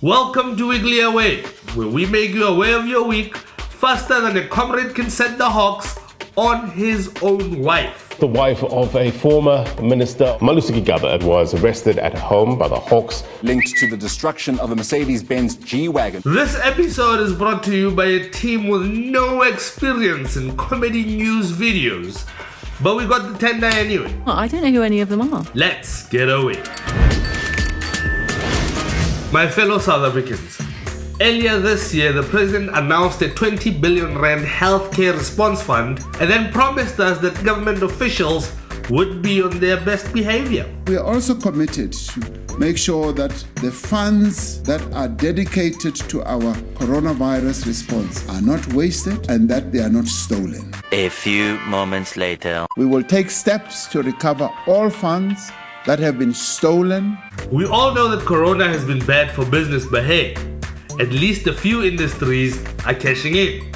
Welcome to Politically Aweh, where we make you aware of your week faster than a comrade can set the hawks on his own wife. The wife of a former minister, Moosa, was arrested at home by the Hawks. Linked to the destruction of a Mercedes-Benz G-Wagon. This episode is brought to you by a team with no experience in comedy news videos. But we got the tender anyway. Well, I don't know who any of them are. Let's get away. My fellow South Africans, earlier this year, the president announced a 20 billion rand healthcare response fund and then promised us that government officials would be on their best behavior. We are also committed to make sure that the funds that are dedicated to our coronavirus response are not wasted and that they are not stolen. A few moments later. We will take steps to recover all funds that have been stolen. We all know that corona has been bad for business, but hey, at least a few industries are cashing in.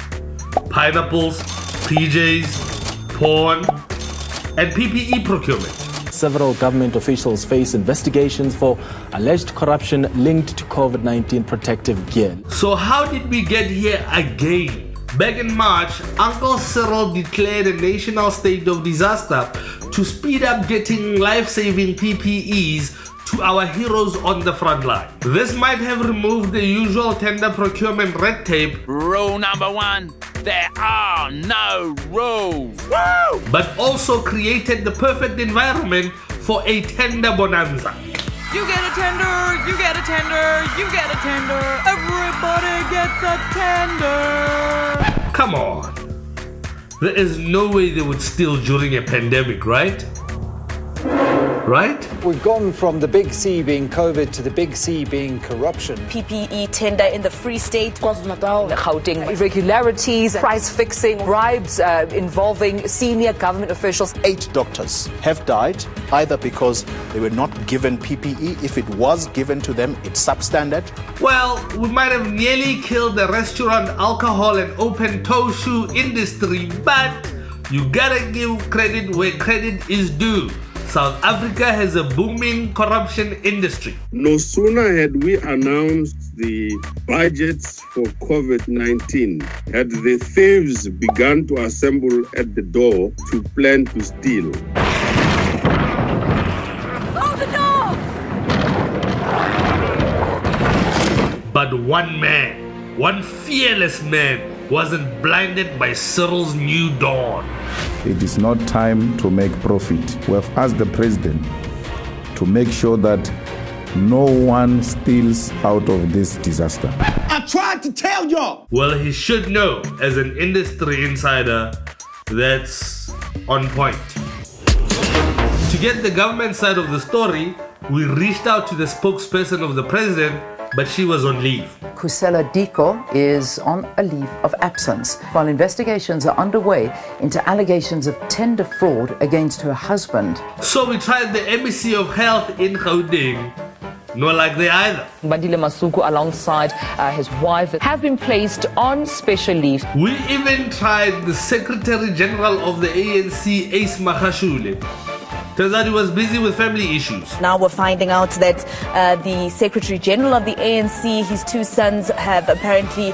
Pineapples, PJs, porn, and PPE procurement. Several government officials face investigations for alleged corruption linked to COVID-19 protective gear. So how did we get here again? Back in March, Uncle Cyril declared a national state of disaster to speed up getting life-saving PPEs to our heroes on the front line. This might have removed the usual tender procurement red tape. Rule number one, there are no rules. Woo! But also created the perfect environment for a tender bonanza. You get a tender, you get a tender, you get a tender. Everybody gets a tender. Come on. There is no way they would steal during a pandemic, right? Right? We've gone from the big C being COVID to the big C being corruption. PPE tender in the Free State, KwaZulu-Natal, the Gauteng, irregularities, price fixing, bribes involving senior government officials. 8 doctors have died either because they were not given PPE. If it was given to them, it's substandard. Well, we might have nearly killed the restaurant, alcohol and open toe shoe industry, but you gotta give credit where credit is due. South Africa has a booming corruption industry. No sooner had we announced the budgets for COVID-19 had the thieves begun to assemble at the door to plan to steal. Hold the door! But one man, one fearless man, wasn't blinded by Cyril's new dawn. It is not time to make profit. We have asked the president to make sure that no one steals out of this disaster. I tried to tell y'all. Well, he should know, as an industry insider, that's on point. To get the government side of the story, we reached out to the spokesperson of the president, but she was on leave. Kusela Diko is on a leave of absence while investigations are underway into allegations of tender fraud against her husband. So we tried the Embassy of Health in Gauteng. No luck there either. Bandile Masuku alongside his wife have been placed on special leave. We even tried the Secretary General of the ANC, Ace Magashule. Turns out he was busy with family issues. Now we're finding out that the Secretary General of the ANC, his 2 sons, have apparently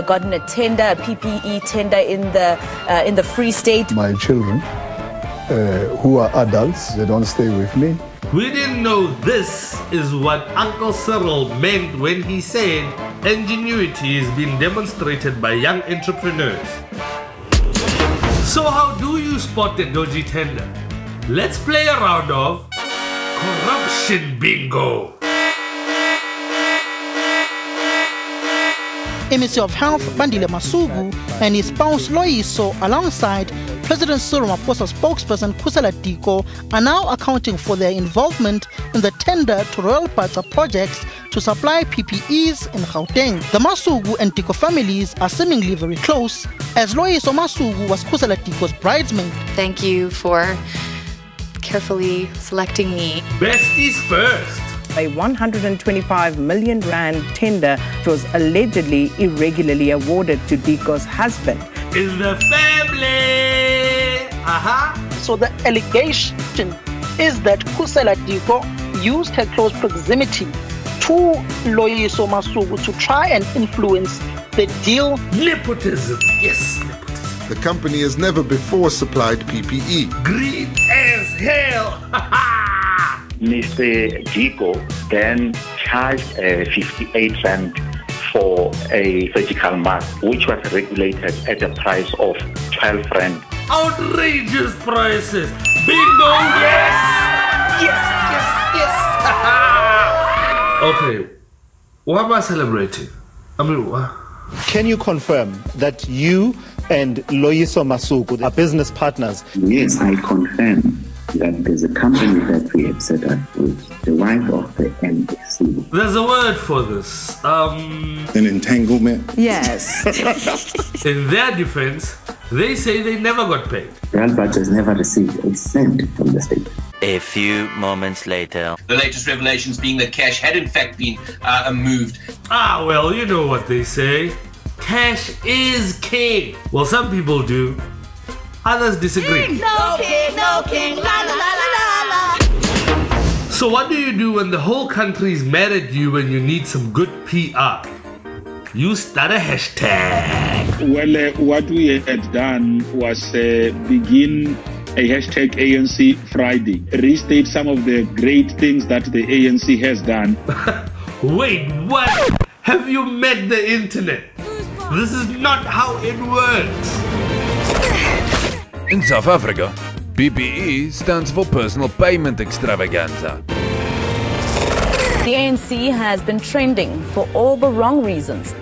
gotten a tender, a PPE tender in the Free State. My children, who are adults, they don't stay with me. We didn't know this is what Uncle Cyril meant when he said ingenuity is being demonstrated by young entrepreneurs. So how do you spot a dodgy tender? Let's play a round of corruption bingo. Minister of Health Bandile Masuku and his spouse Loyiso alongside President Cyril Ramaphosa's spokesperson Kusela Diko are now accounting for their involvement in the tender to Royal Patsa projects to supply PPEs in Gauteng. The Masuku and Diko families are seemingly very close, as Loyiso Masuku was Kusela Diko's bridesmaid. Thank you for carefully selecting me. Besties first. A 125 million rand tender was allegedly irregularly awarded to Diko's husband. Is the family. So the allegation is that Kusela Diko used her close proximity to Loyiso Masuku to try and influence the deal. Nepotism. Yes, nepotism. The company has never before supplied PPE. Green as hell. Mr. Diko then charged 58 Rand for a surgical mask, which was regulated at a price of 12 Rand. Outrageous prices. Bingo, yes! Yes, yes, yes. Okay, what am I celebrating? I mean, what? Can you confirm that you and Loyiso Masuku are business partners? Yes, I confirm that there's a company that we have set up with the wife of the NBC. There's a word for this. An entanglement? Yes. In their defense, they say they never got paid. FIRNZAJJ has never received a cent from the state. A few moments later. The latest revelations being that cash had in fact been moved. Ah, well, you know what they say. Cash is king. Well, some people do. Others disagree. No king, la la la la la. So what do you do when the whole country is mad at you and you need some good PR? You start a hashtag. Well, what we had done was begin a hashtag ANC Friday. Restate some of the great things that the ANC has done. Wait, what? Have you met the internet? This is not how it works. In South Africa, PPE stands for Personal Payment Extravaganza. The ANC has been trending for all the wrong reasons.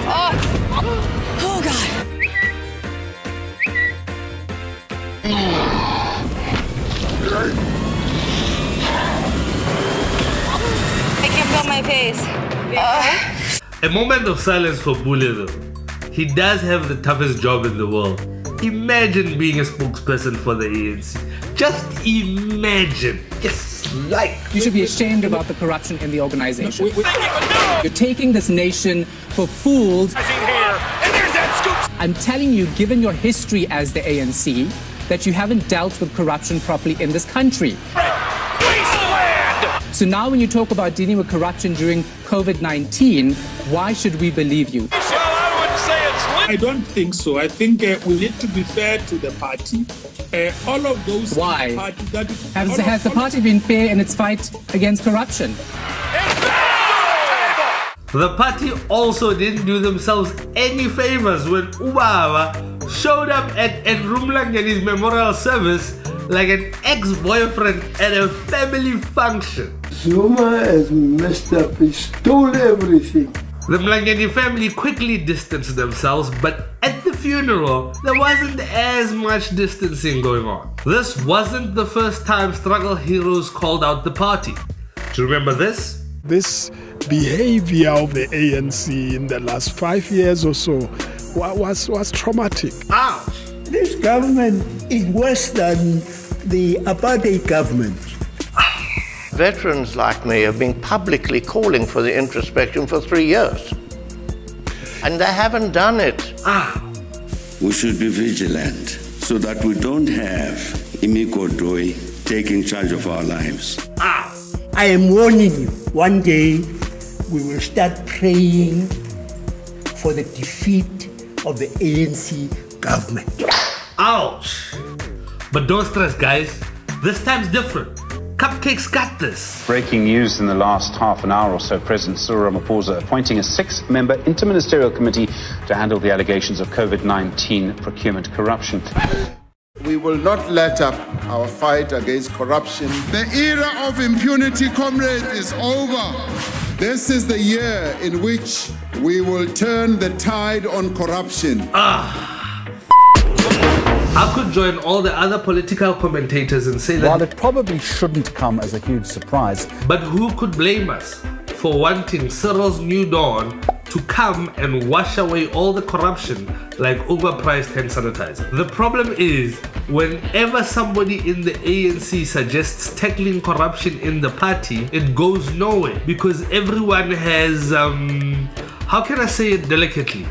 Oh God. I can't feel my face. A moment of silence for Bule though. He does have the toughest job in the world. Imagine being a spokesperson for the ANC. Just imagine. Yes, like. You should be ashamed about the corruption in the organization. You're taking this nation for fools. I'm telling you, given your history as the ANC, that you haven't dealt with corruption properly in this country. So now when you talk about dealing with corruption during COVID-19, why should we believe you? I don't think so. I think we need to be fair to the party. All of those. Why? That has the party been fair in its fight against corruption? The party also didn't do themselves any favors when Ubaba showed up at Rumlangani's memorial service like an ex-boyfriend at a family function. Zuma has messed up. He stole everything. The Mlangeni family quickly distanced themselves, but at the funeral, there wasn't as much distancing going on. This wasn't the first time struggle heroes called out the party. Do you remember this? This behavior of the ANC in the last 5 years or so was traumatic. Ouch! This government is worse than the apartheid government. Veterans like me have been publicly calling for the introspection for 3 years. And they haven't done it. We should be vigilant so that we don't have Imiko Doi taking charge of our lives. I am warning you, one day we will start praying for the defeat of the ANC government. Ouch! But don't stress, guys. This time's different. Cupcakes got this. Breaking news in the last half an hour or so. President Cyril Ramaphosa appointing a 6-member interministerial committee to handle the allegations of COVID-19 procurement corruption. We will not let up our fight against corruption. The era of impunity, comrades, is over. This is the year in which we will turn the tide on corruption. I could join all the other political commentators and say that... While it probably shouldn't come as a huge surprise. But who could blame us for wanting Cyril's new dawn to come and wash away all the corruption like overpriced hand sanitizer? The problem is, whenever somebody in the ANC suggests tackling corruption in the party, it goes nowhere because everyone has... how can I say it delicately?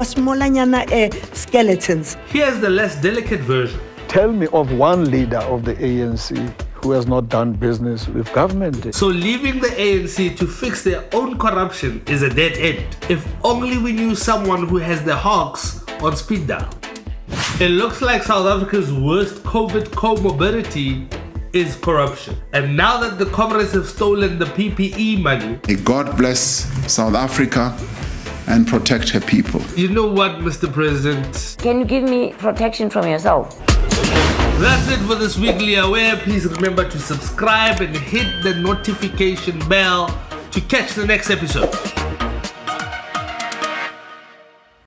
Skeletons. Here's the less delicate version. Tell me of one leader of the ANC who has not done business with government. So leaving the ANC to fix their own corruption is a dead end. If only we knew someone who has their hawks on speed dial. It looks like South Africa's worst COVID comorbidity is corruption. And now that the comrades have stolen the PPE money, May God bless South Africa and protect her people. You know what, Mr. President? Can you give me protection from yourself? That's it for this Weekly Aware. Please remember to subscribe and hit the notification bell to catch the next episode.